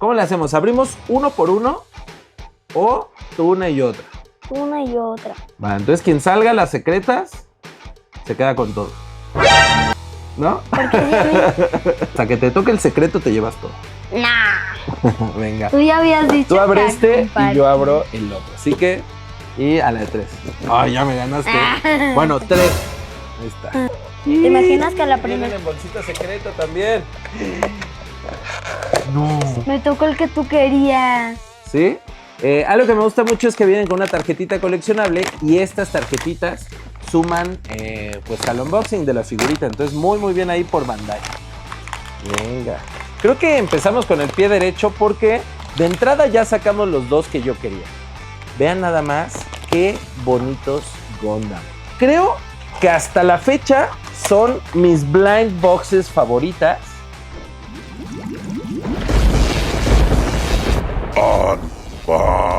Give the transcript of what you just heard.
¿Cómo le hacemos? ¿Abrimos uno por uno o tú una y otra? Una y otra. Vale, entonces quien salga las secretas se queda con todo. ¿No? Hasta que te toque el secreto te llevas todo. Nah. Venga. Tú ya habías dicho. Tú abres este y compartir. yo abro el otro. Así que, y a la de 3. Ay, ya me ganaste. Bueno, 3. Ahí está. ¿Te imaginas que a la Vienen primera en bolsita secreta también. No. me tocó el que tú querías? ¿Sí? Algo que me gusta mucho es que vienen con una tarjetita coleccionable y estas tarjetitas suman pues al unboxing de la figurita. Entonces muy bien ahí por Bandai. Venga. Creo que empezamos con el pie derecho porque de entrada ya sacamos los dos que yo quería. Vean nada más qué bonitos Gundam. Creo que hasta la fecha son mis blind boxes favoritas. Unbox.